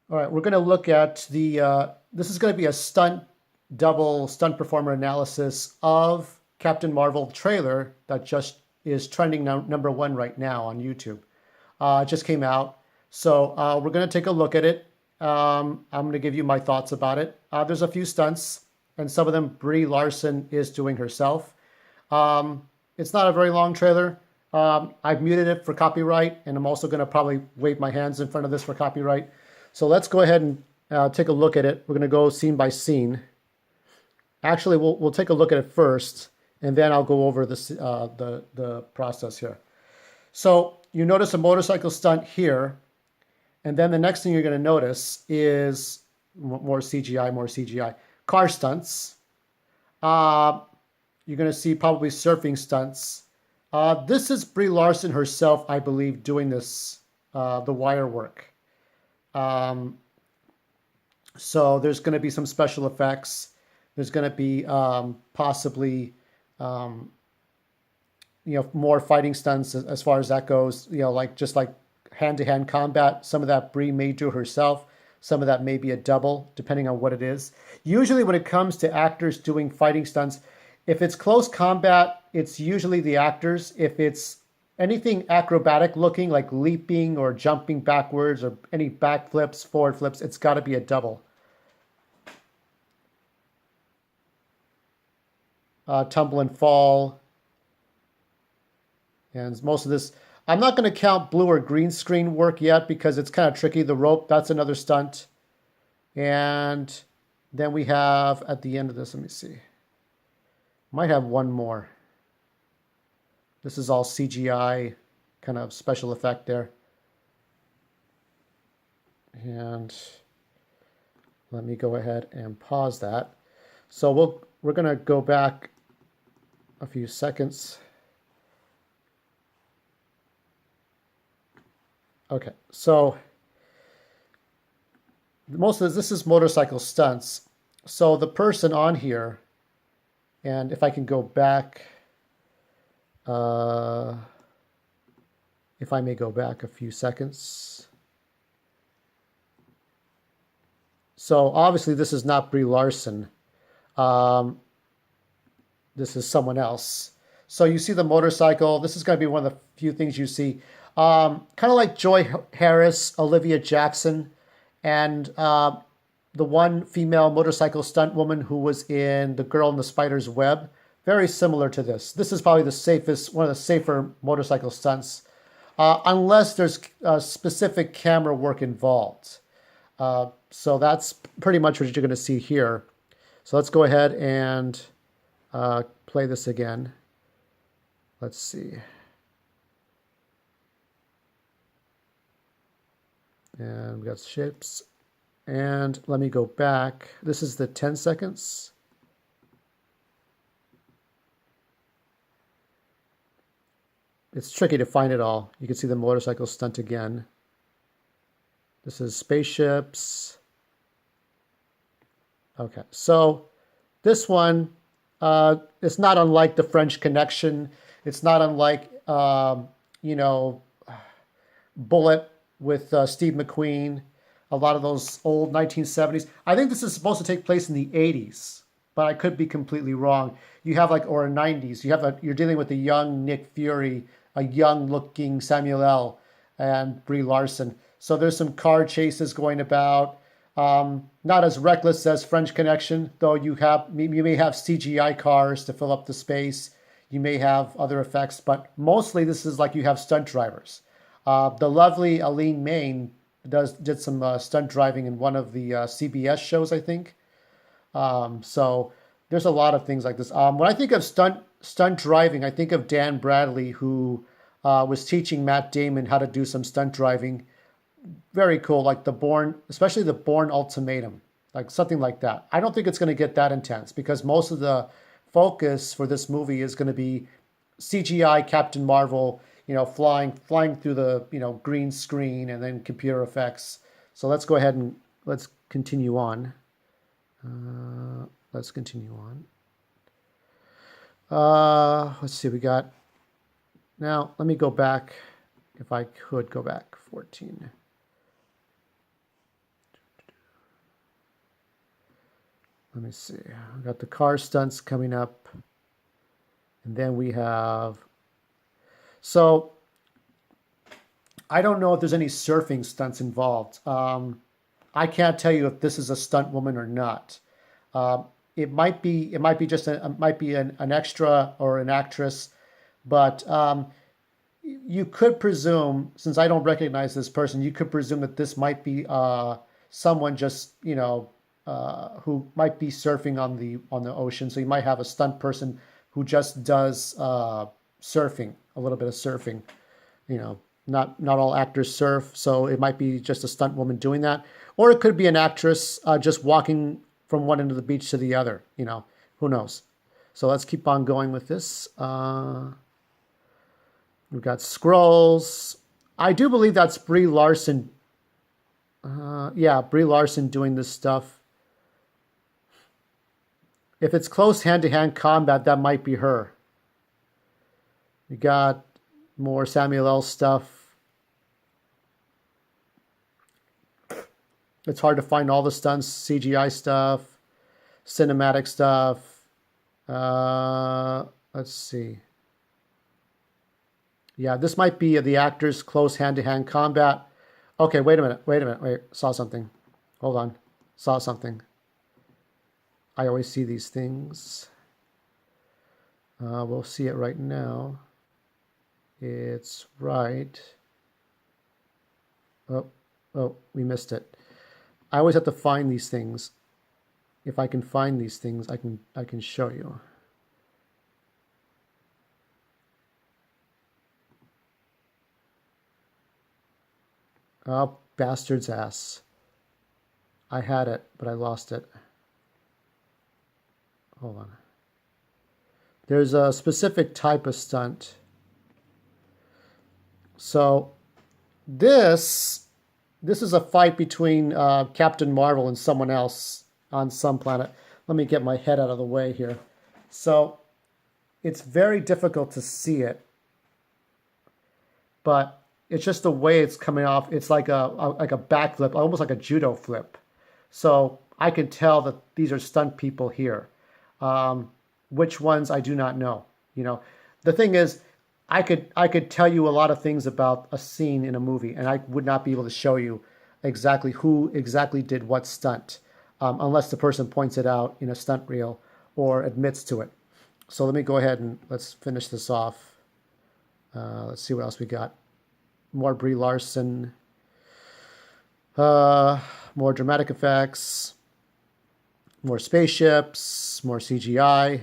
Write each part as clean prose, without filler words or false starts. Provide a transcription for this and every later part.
All right, we're going to look at this is going to be a stunt performer analysis of Captain Marvel trailer that just is trending number one right now on YouTube. It just came out. So we're going to take a look at it. I'm going to give you my thoughts about it. There's a few stunts, and some of them Brie Larson is doing herself. It's not a very long trailer. I've muted it for copyright, and I'm also going to probably wave my hands in front of this for copyright. So let's go ahead and take a look at it. We're going to go scene by scene. Actually, we'll take a look at it first, and then I'll go over the process here. So you notice a motorcycle stunt here, and then the next thing you're going to notice is more CGI. Car stunts. You're going to see probably surfing stunts. This is Brie Larson herself, I believe, doing this, the wire work. So there's going to be some special effects. There's going to be possibly, more fighting stunts as far as that goes. Like just like hand-to-hand combat. Some of that Brie may do herself. Some of that may be a double, depending on what it is. Usually when it comes to actors doing fighting stunts, if it's close combat, it's usually the actors. If it's anything acrobatic looking, like leaping or jumping backwards or any backflips, forward flips, it's got to be a double. Tumble and fall. And most of this, I'm not going to count blue or green screen work yet because it's kind of tricky. The rope, that's another stunt. And then we have at the end of this, let me see. Might have one more. This is all CGI kind of special effect there. And let me go ahead and pause that. So we're going to go back a few seconds. Okay, so most of this is motorcycle stunts. So the person on here, and if I can go back, if I may go back a few seconds. So obviously this is not Brie Larson. This is someone else. So you see the motorcycle. This is going to be one of the few things you see. Kind of like Joy Harris, Olivia Jackson, and the one female motorcycle stunt woman who was in The Girl in the Spider's Web. Very similar to this. This is probably one of the safer motorcycle stunts, unless there's specific camera work involved. So that's pretty much what you're going to see here. So let's go ahead and play this again. Let's see. And we got ships. And let me go back. This is the 10 seconds. It's tricky to find it all. You can see the motorcycle stunt again. This is spaceships. Okay, so this one, it's not unlike the French Connection. It's not unlike, Bullet with Steve McQueen. A lot of those old 1970s. I think this is supposed to take place in the 80s, but I could be completely wrong. You have or 90s. You're dealing with a young Nick Fury, a young-looking Samuel L. and Brie Larson. So there's some car chases going about. Not as reckless as French Connection, though you may have CGI cars to fill up the space. You may have other effects, but mostly this is like you have stunt drivers. The lovely Aline Main did some stunt driving in one of the CBS shows, I think. So there's a lot of things like this. When I think of stunt driving, I think of Dan Bradley, who was teaching Matt Damon how to do some stunt driving. Very cool, like especially the Bourne Ultimatum, like something like that. I don't think it's going to get that intense because most of the focus for this movie is going to be CGI Captain Marvel, flying through the green screen and then computer effects. So let's go ahead and let's continue on. Let's see, we got. Now let me go back. If I could go back 14. let me see. We got the car stunts coming up. And then we have, so I don't know if there's any surfing stunts involved. I can't tell you if this is a stunt woman or not. It might be just might be an extra or an actress, but you could presume, since I don't recognize this person, you could presume that this might be someone just who might be surfing on the ocean. So you might have a stunt person who just does surfing, a little bit of surfing. You know, not all actors surf, so it might be just a stunt woman doing that, or it could be an actress just walking from one end of the beach to the other. You know, who knows? So let's keep on going with this. We've got scrolls. I do believe that's Brie Larson. Yeah, Brie Larson doing this stuff. If it's close hand-to-hand combat, that might be her. We got more Samuel L. stuff. It's hard to find all the stunts, CGI stuff, cinematic stuff. Let's see. Yeah, this might be the actor's close hand-to-hand combat. Okay, wait a minute. Wait, saw something. Hold on. Saw something. I always see these things. We'll see it right now. It's right. Oh, we missed it. I always have to find these things. If I can find these things, I can show you. Oh, bastard's ass. I had it, but I lost it. Hold on. There's a specific type of stunt. So this is a fight between Captain Marvel and someone else on some planet. Let me get my head out of the way here. So it's very difficult to see it, but it's just the way it's coming off. It's like a backflip, almost like a judo flip. So I can tell that these are stunt people here. Which ones I do not know. You know, the thing is, I could tell you a lot of things about a scene in a movie, and I would not be able to show you exactly who exactly did what stunt, unless the person points it out in a stunt reel or admits to it. So let me go ahead and let's finish this off. Let's see what else we got. More Brie Larson. More dramatic effects. More spaceships. More CGI.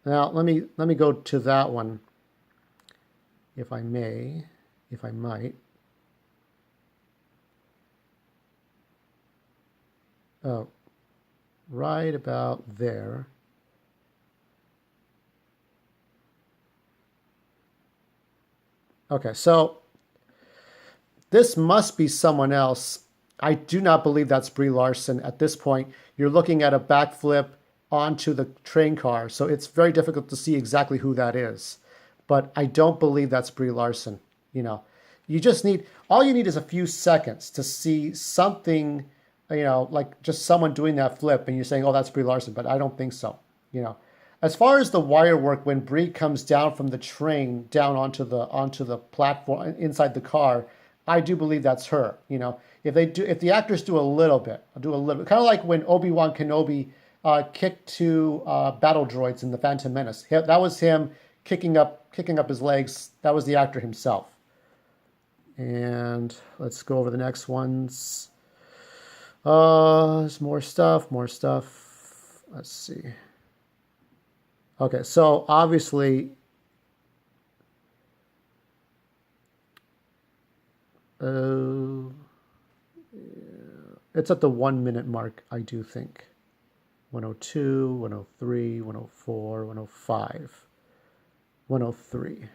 Now let me go to that one, if I may, if I might. Oh, right about there. Okay, so this must be someone else. I do not believe that's Brie Larson at this point. You're looking at a backflip onto the train car, so it's very difficult to see exactly who that is. But I don't believe that's Brie Larson. You know, you just need, all you need is a few seconds to see something, you know, like just someone doing that flip and you're saying, oh, that's Brie Larson, but I don't think so. You know, as far as the wire work, when Brie comes down from the train down onto the platform inside the car, I do believe that's her. You know, if the actors do a little bit, kind of like when Obi-Wan Kenobi kicked two battle droids in the Phantom Menace. That was him kicking up his legs. That was the actor himself. And let's go over the next ones. There's more stuff. Let's see. Okay, so obviously, it's at the 1 minute mark, I do think. 102, 103, 104, 105, 103,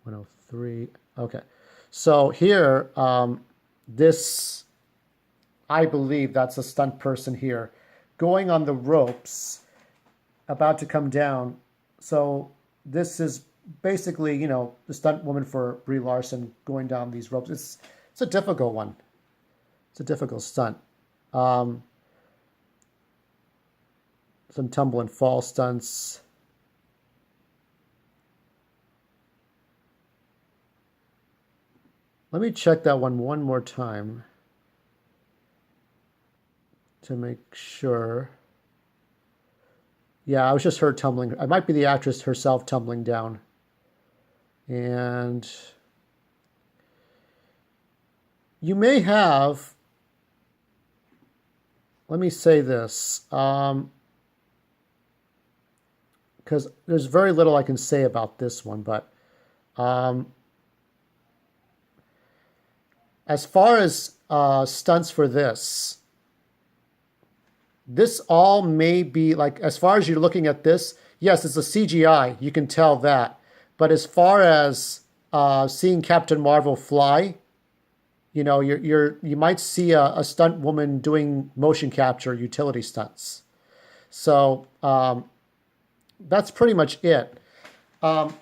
103. Okay, so here, this, I believe that's a stunt person here, going on the ropes, about to come down. So this is basically, you know, the stunt woman for Brie Larson going down these ropes. It's a difficult one. It's a difficult stunt. some tumble and fall stunts. Let me check that one more time to make sure. Yeah, I was just her tumbling. It might be the actress herself tumbling down. And you may have, let me say this, because there's very little I can say about this one, but as far as stunts for this all may be like, as far as you're looking at this, yes, it's a CGI, you can tell that. But as far as seeing Captain Marvel fly, you know, you might see a stunt woman doing motion capture utility stunts. So that's pretty much it. But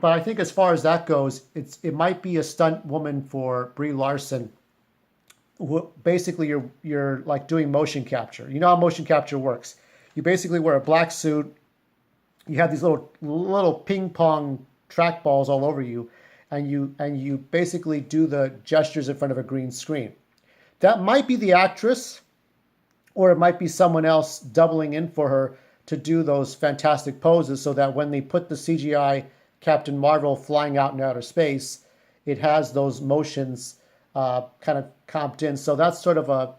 I think as far as that goes, it might be a stunt woman for Brie Larson. Basically, you're like doing motion capture. You know how motion capture works. You basically wear a black suit. You have these little ping pong track balls all over you, and you basically do the gestures in front of a green screen. That might be the actress, or it might be someone else doubling in for her to do those fantastic poses, so that when they put the CGI Captain Marvel flying out in outer space, it has those motions kind of comped in. So that's sort of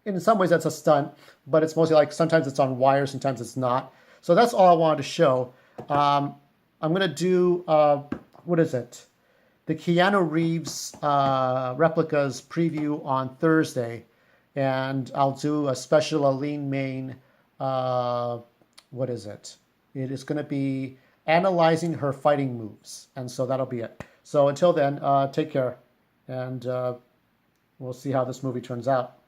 in some ways that's a stunt, but it's mostly like sometimes it's on wire, sometimes it's not. So that's all I wanted to show. I'm going to do, what is it? The Keanu Reeves replicas preview on Thursday. And I'll do a special Aline Main, what is it? It is going to be analyzing her fighting moves. And so that'll be it. So until then, take care. And we'll see how this movie turns out.